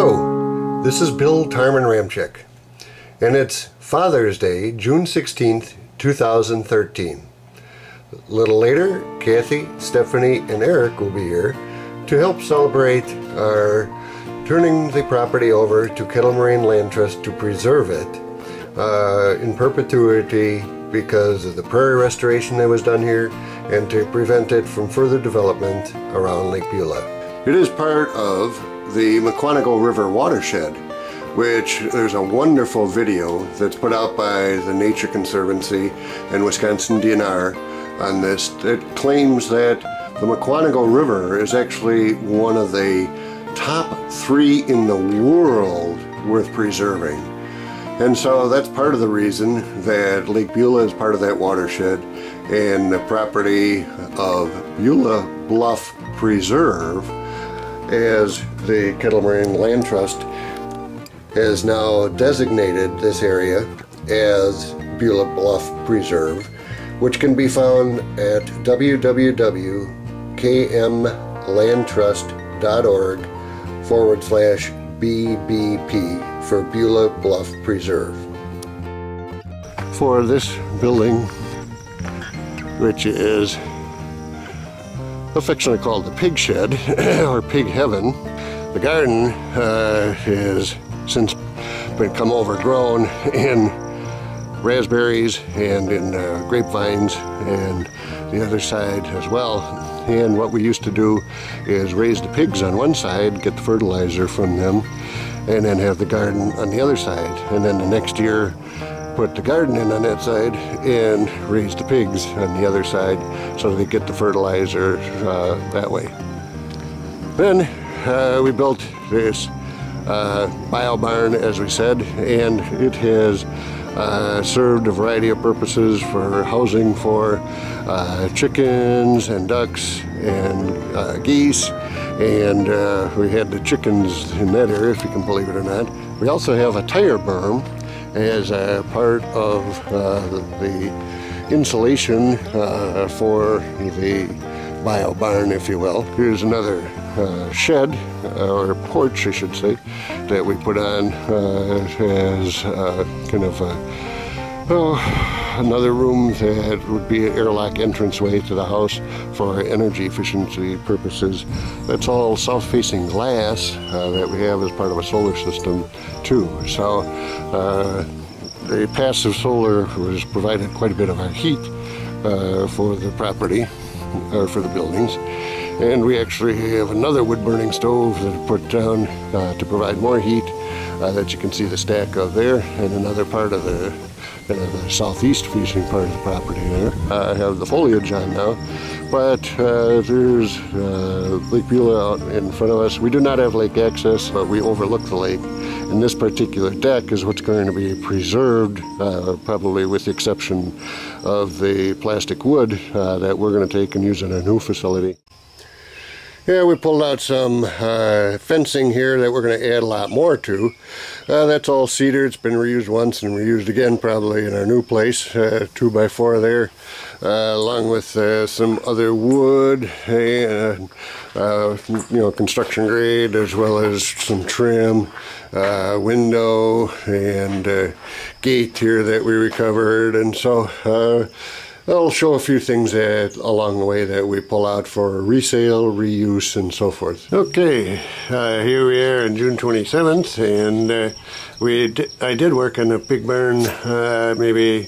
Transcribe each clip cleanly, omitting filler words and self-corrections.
Hello, this is Bill Tarman-Ramcheck, and it's Father's Day, June 16th, 2013. A little later, Kathy, Stephanie, and Eric will be here to help celebrate our turning the property over to Kettle Moraine Land Trust to preserve it in perpetuity because of the prairie restoration that was done here and to prevent it from further development around Lake Beulah. It is part of the McQuantico River watershed, which there's a wonderful video that's put out by the Nature Conservancy and Wisconsin DNR on this that claims that the McQuantico River is actually one of the top 3 in the world worth preserving. And so that's part of the reason that Lake Beulah is part of that watershed, and the property of Beulah Bluff Preserve, as the Kettle Moraine Land Trust has now designated this area as Beulah Bluff Preserve, which can be found at www.kmlandtrust.org/BBP for Beulah Bluff Preserve. For this building, which is affectionately called the pig shed or pig heaven, the garden has since become overgrown in raspberries and in grapevines and the other side as well. And what we used to do is raise the pigs on one side, get the fertilizer from them, and then have the garden on the other side. And then the next year put the garden in on that side and raise the pigs on the other side so they get the fertilizer that way. Then we built this bio barn, as we said, and it has served a variety of purposes for housing for chickens and ducks and geese, and we had the chickens in that area, if you can believe it or not. We also have a tire berm as a part of the insulation for the bio barn, if you will. Here's another shed, or porch I should say, that we put on as kind of another room that would be an airlock entranceway to the house for energy efficiency purposes. That's all south-facing glass that we have as part of a solar system too. So the passive solar has provided quite a bit of our heat for the property, or for the buildings. And we actually have another wood-burning stove that I put down to provide more heat that you can see the stack of there, and another part of the southeast facing part of the property there. I have the foliage on now, but there's Lake Beulah out in front of us. We do not have lake access, but we overlook the lake. And this particular deck is what's going to be preserved, probably with the exception of the plastic wood that we're going to take and use in our new facility. Yeah, we pulled out some fencing here that we're going to add a lot more to. That's all cedar. It's been reused once and reused again probably in our new place. 2x4 there, along with some other wood and construction grade, as well as some trim, window and gate here that we recovered. And so I'll show a few things along the way that we pull out for resale, reuse, and so forth. Okay, here we are on June 27th, and I did work on the pig barn maybe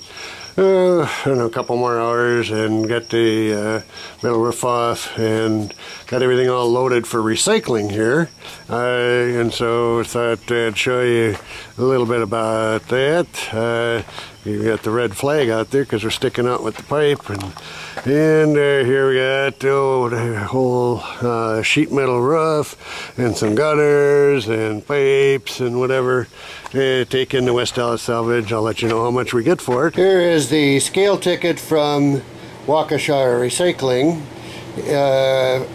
I don't know, a couple more hours, and got the metal roof off and got everything all loaded for recycling here. And so I thought I'd show you a little bit about that. You got the red flag out there because we're sticking out with the pipe, and here we got the whole sheet metal roof and some gutters and pipes and whatever. Take in the West Dallas Salvage. I'll let you know how much we get for it. Here is the scale ticket from Waukesha Recycling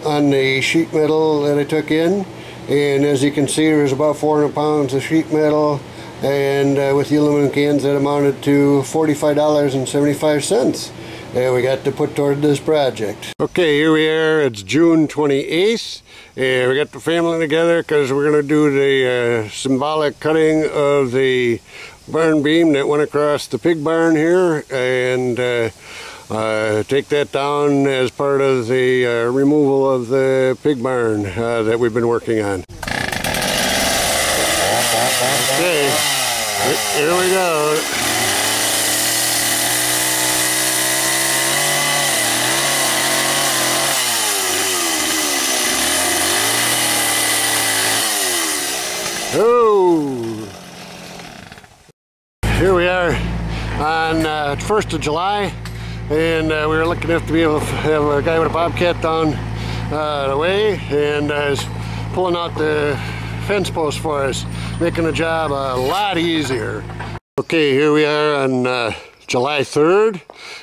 on the sheet metal that I took in, and as you can see, there's about 400 pounds of sheet metal, and with the aluminum cans that amounted to $45.75. that we got to put toward this project. Okay, here we are. It's June 28th. We got the family together because we're going to do the symbolic cutting of the barn beam that went across the pig barn here, and take that down as part of the removal of the pig barn that we've been working on. Okay, here we go. Oh, here we are on 1st of July, and we were lucky enough to be able to have a guy with a bobcat down the way, and is pulling out the fence post for us, making the job a lot easier. Okay, here we are on July 3rd,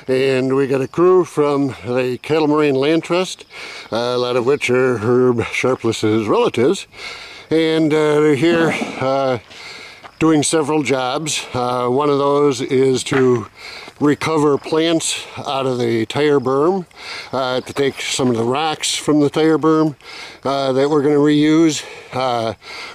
and we got a crew from the Cattle Moraine Land Trust, a lot of which are Herb Sharpless's relatives. And they're here doing several jobs. One of those is to recover plants out of the tire berm, to take some of the rocks from the tire berm that we're going to reuse.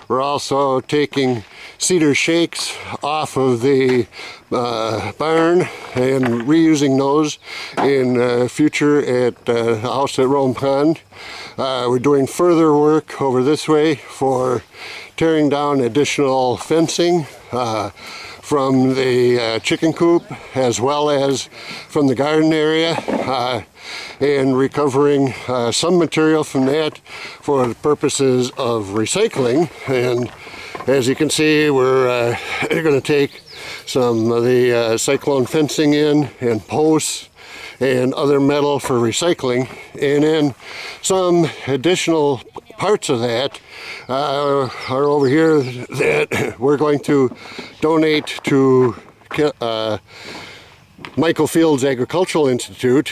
We're also taking cedar shakes off of the barn and reusing those in future at the house at Rome Pond. We're doing further work over this way for tearing down additional fencing from the chicken coop as well as from the garden area, and recovering some material from that for the purposes of recycling. And as you can see, we're going to take some of the cyclone fencing in and posts and other metal for recycling, and then some additional parts of that are over here that we're going to donate to Michael Fields Agricultural Institute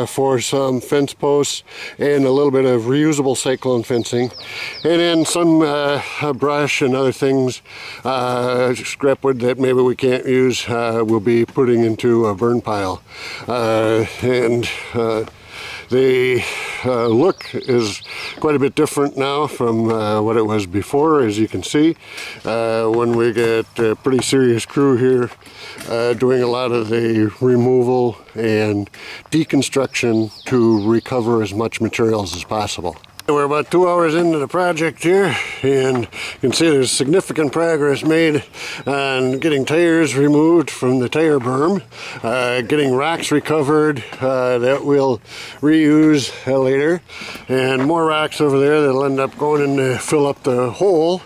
for some fence posts and a little bit of reusable cyclone fencing, and then some brush and other things, scrap wood that maybe we can't use, we'll be putting into a burn pile. The look is quite a bit different now from what it was before, as you can see, when we get a pretty serious crew here doing a lot of the removal and deconstruction to recover as much materials as possible. We're about 2 hours into the project here, and you can see there's significant progress made on getting tires removed from the tire berm, getting rocks recovered that we'll reuse later, and more rocks over there that'll end up going in to fill up the hole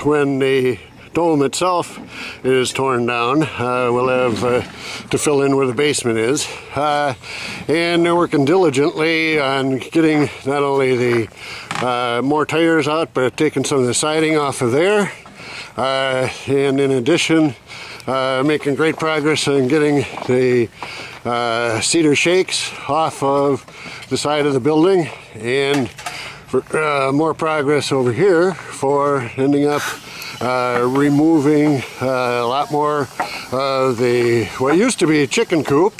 when the dome itself is torn down. We'll have to fill in where the basement is, and they're working diligently on getting not only the more tires out, but taking some of the siding off of there, and in addition making great progress on getting the cedar shakes off of the side of the building, and for, more progress over here for ending up removing a lot more of the what used to be a chicken coop,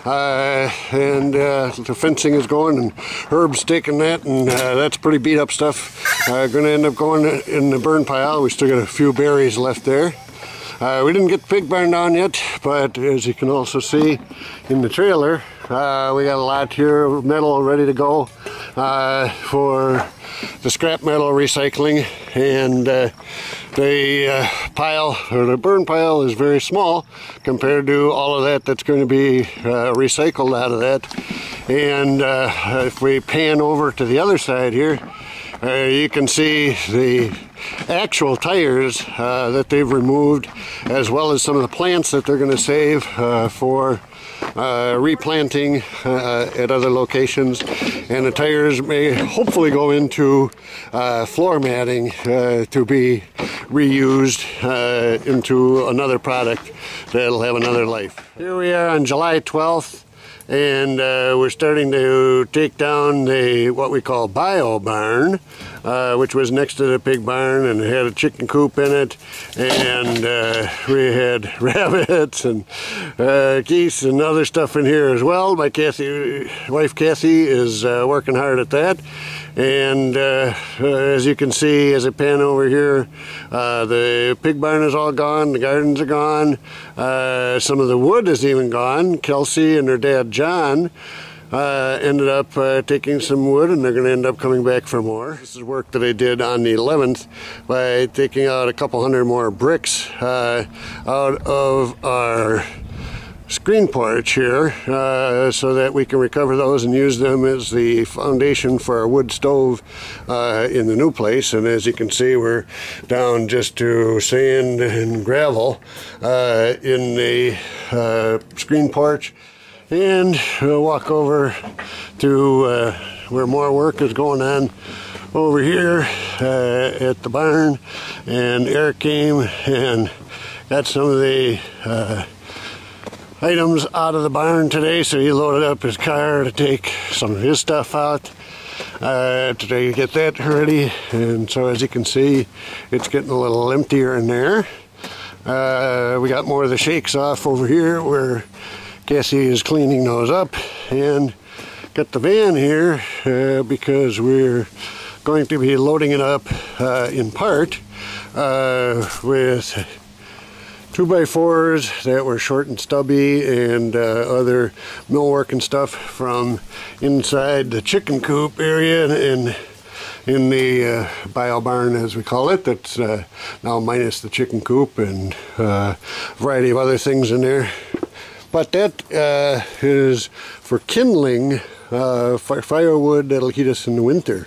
and the fencing is going, and Herb's taking that, and that's pretty beat up stuff. Going to end up going in the burn pile. We still got a few berries left there. We didn't get the pig barn down yet, but as you can also see in the trailer, we got a lot here of metal ready to go for the scrap metal recycling, and the pile, or the burn pile, is very small compared to all of that that's going to be recycled out of that. And if we pan over to the other side here, you can see the actual tires that they've removed, as well as some of the plants that they're going to save for replanting at other locations. And the tires may hopefully go into floor matting to be reused into another product that'll have another life. Here we are on July 12th. and we're starting to take down what we call bio barn, which was next to the pig barn, and it had a chicken coop in it, and we had rabbits and geese and other stuff in here as well. My wife Kathy is working hard at that, and as you can see as I pan over here, the pig barn is all gone, the gardens are gone, some of the wood is even gone. Kelsey and her dad John ended up taking some wood, and they're going to end up coming back for more. This is work that I did on the 11th by taking out a couple hundred more bricks out of our screen porch here, so that we can recover those and use them as the foundation for our wood stove in the new place. And as you can see, we're down just to sand and gravel in the screen porch. And we'll walk over to where more work is going on over here at the barn. And Eric came and got some of the items out of the barn today, so he loaded up his car to take some of his stuff out to get that ready. And so as you can see, it's getting a little emptier in there. We got more of the shakes off over here where Cassie is cleaning those up, and got the van here because we're going to be loading it up in part with 2x4s that were short and stubby, and other millwork and stuff from inside the chicken coop area in the bio barn, as we call it. That's now minus the chicken coop and a variety of other things in there. But that is for kindling firewood that'll heat us in the winter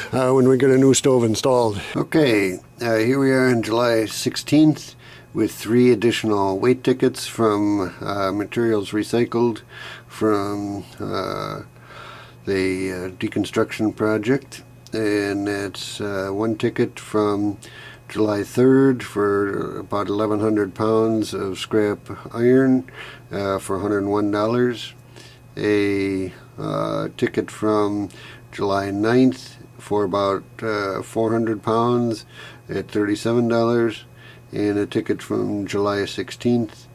when we get a new stove installed. Okay, here we are on July 16th with 3 additional weight tickets from materials recycled from the deconstruction project. And that's 1 ticket from July 3rd for about 1,100 pounds of scrap iron for $101. A ticket from July 9th for about 400 pounds at $37. And a ticket from July 16th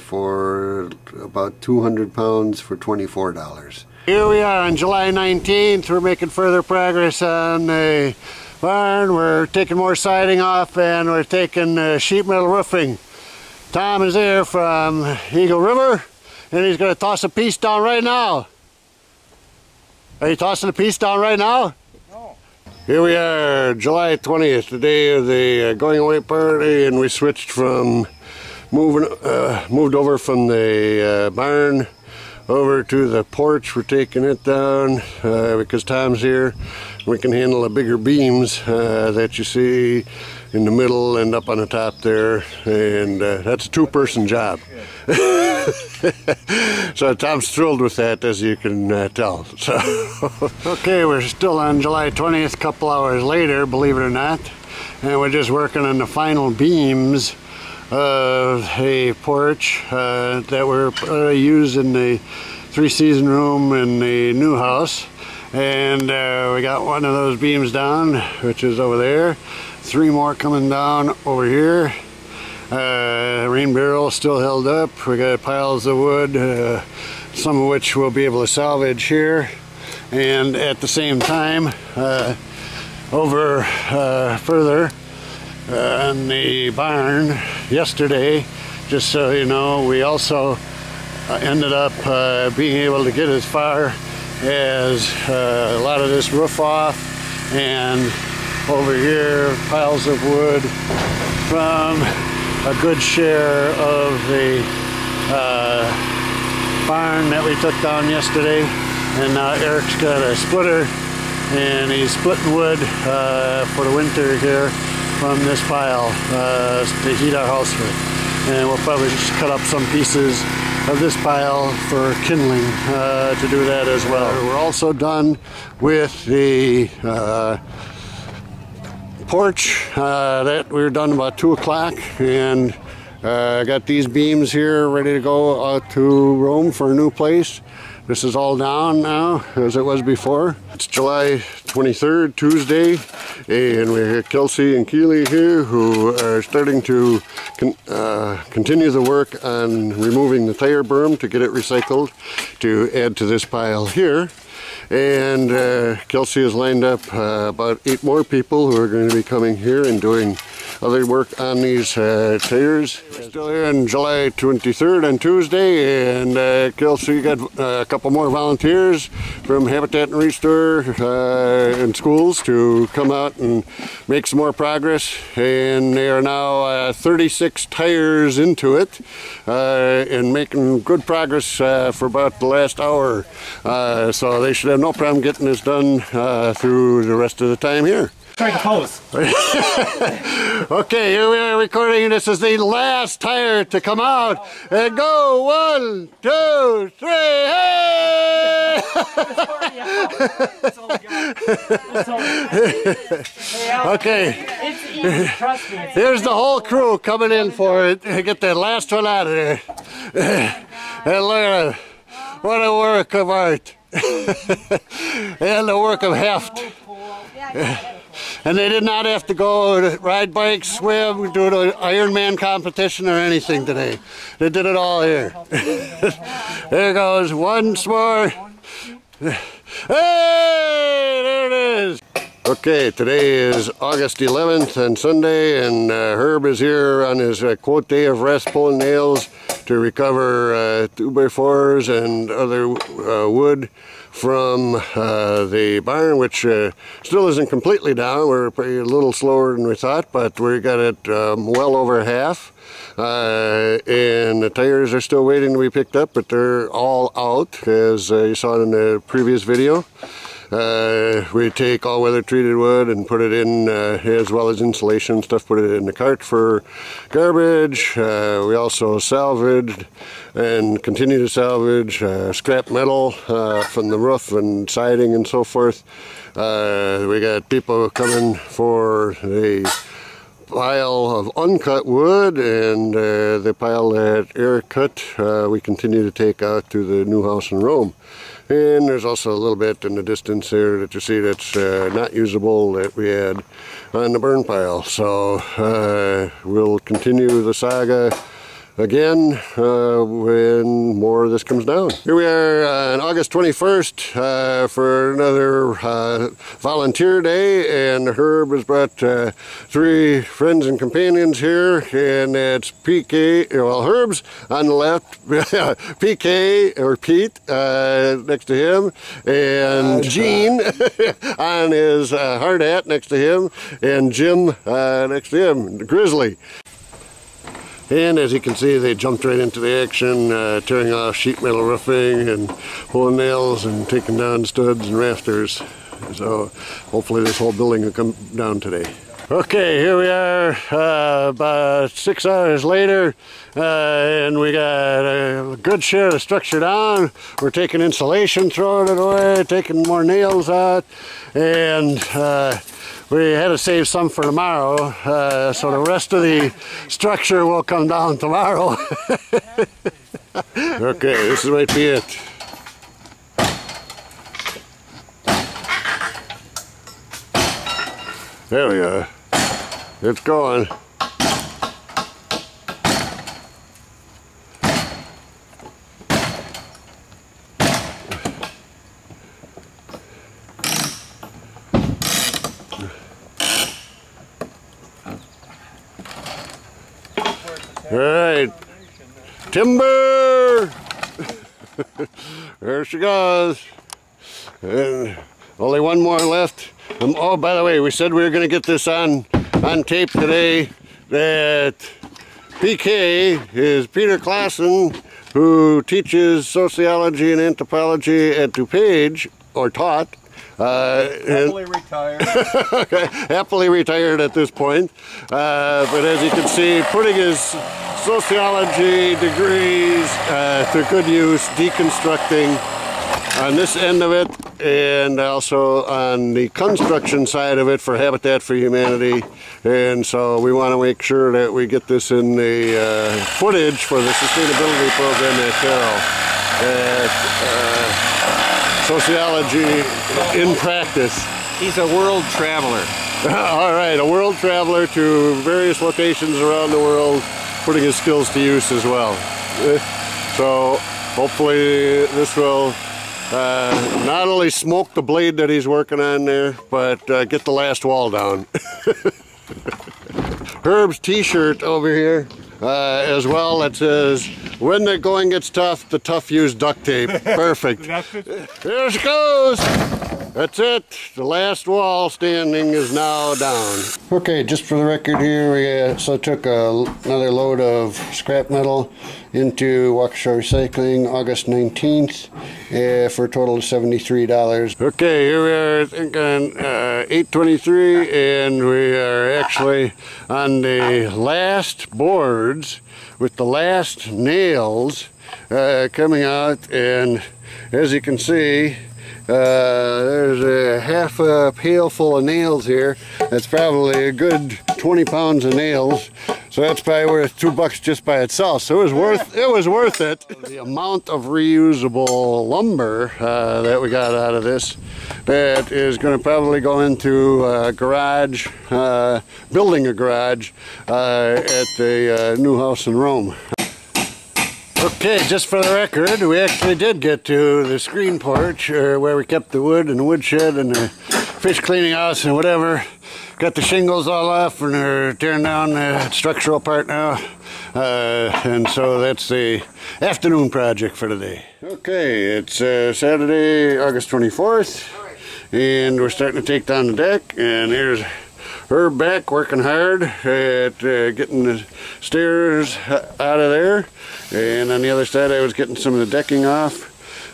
for about 200 pounds for $24. Here we are on July 19th. We're making further progress on the barn. We're taking more siding off, and we're taking sheet metal roofing. Tom is there from Eagle River, and he's going to toss a piece down right now. Are you tossing a piece down right now? No. Here we are, July 20th, the day of the going away party, and we switched from moved over from the barn over to the porch. We're taking it down because Tom's here. We can handle the bigger beams that you see in the middle and up on the top there, and that's a 2-person job. So Tom's thrilled with that, as you can tell. So okay, we're still on July 20th, a couple hours later, believe it or not, and we're just working on the final beams of a porch that we're used in the 3-season room in the new house. And we got one of those beams down, which is over there. 3 more coming down over here. Rain barrel still held up. We got piles of wood, some of which we'll be able to salvage here. And at the same time, over further in the barn yesterday, just so you know, we also ended up being able to get as far as a lot of this roof off, and over here piles of wood from a good share of the barn that we took down yesterday. And now Eric's got a splitter, and he's splitting wood for the winter here from this pile to heat our house with. And we'll probably just cut up some pieces of this pile for kindling to do that as well. We're also done with the porch. That we were done about 2 o'clock, and I got these beams here ready to go out to Rome for a new place. This is all down now as it was before. It's July 23rd, Tuesday, and we have Kelsey and Keely here who are starting to continue the work on removing the tire berm to get it recycled to add to this pile here. And Kelsey has lined up about 8 more people who are going to be coming here and doing other work on these tires. We're still here on July 23rd on Tuesday, and Kelsey got a couple more volunteers from Habitat and Restore and schools to come out and make some more progress, and they are now 36 tires into it and making good progress for about the last hour, so they should have no problem getting this done through the rest of the time here. Try to pose. Okay, here we are recording. This is the last tire to come out. And go, 1, 2, 3, hey! Okay. It's easy, trust me. Here's the whole crew coming in for it. Get that last one out of there. And look at it. What a work of art. And a work of heft. And they did not have to go ride bikes, swim, do an Ironman competition or anything today. They did it all here. There goes once more. Hey, there it is. Okay, today is August 11th and Sunday, and Herb is here on his quote day of rest pulling nails to recover 2x4s and other wood from the barn, which still isn't completely down. We're a little slower than we thought, but we got it well over half. And the tires are still waiting to be picked up, but they're all out, as you saw in the previous video. We take all-weather treated wood and put it in, as well as insulation stuff, put it in the cart for garbage. We also salvaged and continue to salvage scrap metal from the roof and siding and so forth. We got people coming for the pile of uncut wood, and the pile that Eric cut we continue to take out to the new house in Rome. And there's also a little bit in the distance here that you see that's not usable that we had on the burn pile. So we'll continue the saga again when more of this comes down. Here we are on August 21st for another volunteer day, and Herb has brought 3 friends and companions here, and that's PK, well, Herb's on the left, PK or Pete next to him, and Gene on his hard hat next to him, and Jim next to him, Grizzly. And as you can see, they jumped right into the action, tearing off sheet metal roofing and pulling nails and taking down studs and rafters. So hopefully this whole building will come down today. Okay, here we are about 6 hours later, and we got a good share of the structure down. We're taking insulation, throwing it away, taking more nails out, and we had to save some for tomorrow, so the rest of the structure will come down tomorrow. Okay, this might be it. There we go. It's going. All right, timber! There she goes. And only one more left. Oh, by the way, we said we were going to get this on tape today, that PK is Peter Klassen, who teaches sociology and anthropology at DuPage, or taught. Happily retired. Happily retired at this point. But as you can see, putting his sociology degrees to good use, deconstructing on this end of it. and also on the construction side of it for Habitat for Humanity. And so we want to make sure that we get this in the footage for the sustainability program at Carroll. Sociology in practice. He's a world traveler. All right, a world traveler to various locations around the world, putting his skills to use as well. So hopefully this will not only smoke the blade that he's working on there, but get the last wall down. Herb's t-shirt over here as well, that says, when the going gets tough, the tough use duct tape. Perfect. There she goes. That's it. The last wall standing is now down. Okay, just for the record here, we also took another load of scrap metal into Waukesha Recycling August 19th for a total of $73. Okay, here we are, I think on 8/23, and we are actually on the last boards with the last nails coming out, and as you can see, there's a half a pail full of nails here. That's probably a good 20 pounds of nails. So that's probably worth $2 just by itself. So it was worth it. The amount of reusable lumber that we got out of this, that is going to probably go into a garage, building a garage at the new house in Rome. Okay, just for the record, we actually did get to the screen porch where we kept the wood and the woodshed and the fish cleaning house and whatever. Got the shingles all off and they're tearing down the structural part now. And so that's the afternoon project for today. Okay, it's Saturday, August 24th, and we're starting to take down the deck, and here's Herb back working hard at getting the stairs out of there, and on the other side I was getting some of the decking off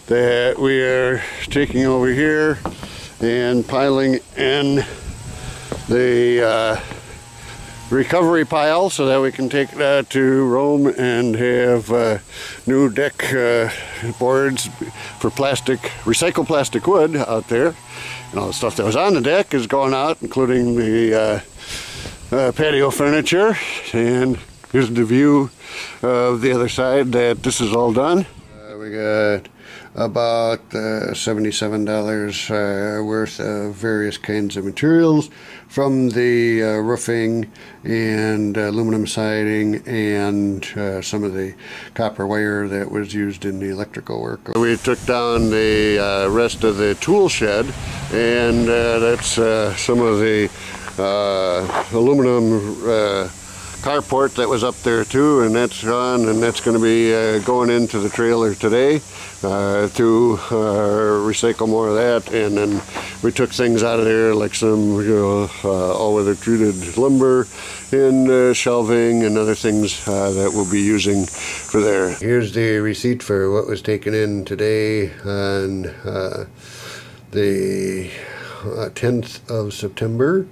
that we are taking over here and piling in the recovery pile so that we can take it out to Rome and have new deck boards for recycled plastic wood out there. And all the stuff that was on the deck is going out, including the patio furniture. And here's the view of the other side that this is all done. We got about $77 worth of various kinds of materials, from the roofing and aluminum siding and some of the copper wire that was used in the electrical work. We took down the rest of the tool shed, and that's some of the aluminum carport that was up there too, and that's gone, and that's going to be going into the trailer today to recycle more of that. And then we took things out of there like some all-weather treated lumber and shelving and other things that we'll be using for there. Here's the receipt for what was taken in today on the 10th of September,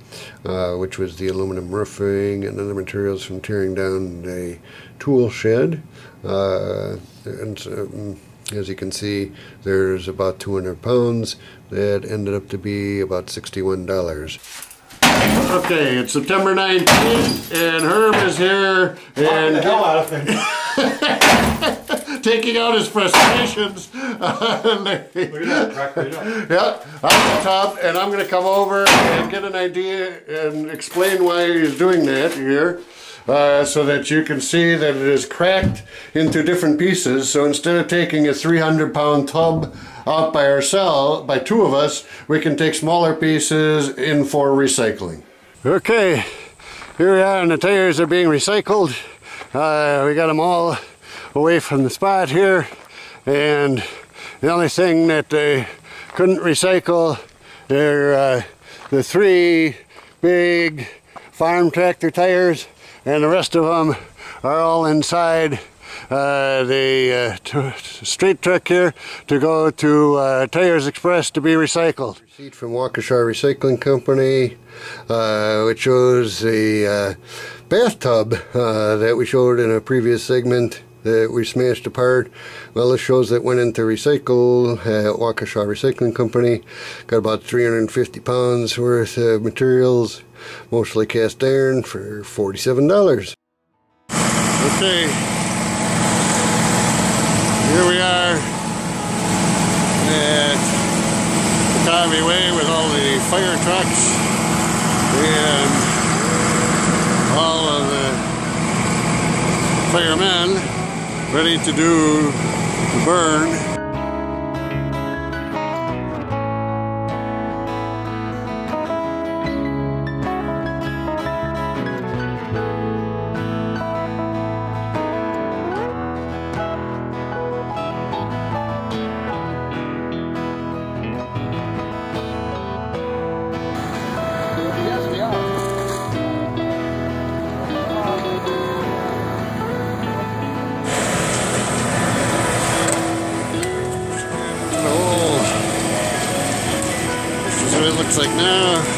which was the aluminum roofing and other materials from tearing down the tool shed. And so, as you can see, there's about 200 pounds that ended up to be about $61. Okay, it's September 19th, and Herb is here and the hell out of things. taking out his frustrations. Look at that, crack right up. Yeah, I'm the top, and I'm going to come over and get an idea and explain why he's doing that here, so that you can see that it is cracked into different pieces. So instead of taking a 300-pound tub out by ourselves, by two of us, we can take smaller pieces in for recycling. Okay, here we are, and the tires are being recycled. We got them all away from the spot here, and the only thing that they couldn't recycle are the 3 big farm tractor tires, and the rest of them are all inside the straight truck here to go to Tires Express to be recycled. Receipt from Waukesha Recycling Company, which shows the bathtub that we showed in a previous segment that we smashed apart. Well, this shows that went into recycle, Waukesha Recycling Company. Got about 350 pounds worth of materials, mostly cast iron, for $47. Okay, here we are at the Coffee Way with all the fire trucks and all of the firemen ready to do the burn. This is what it looks like now.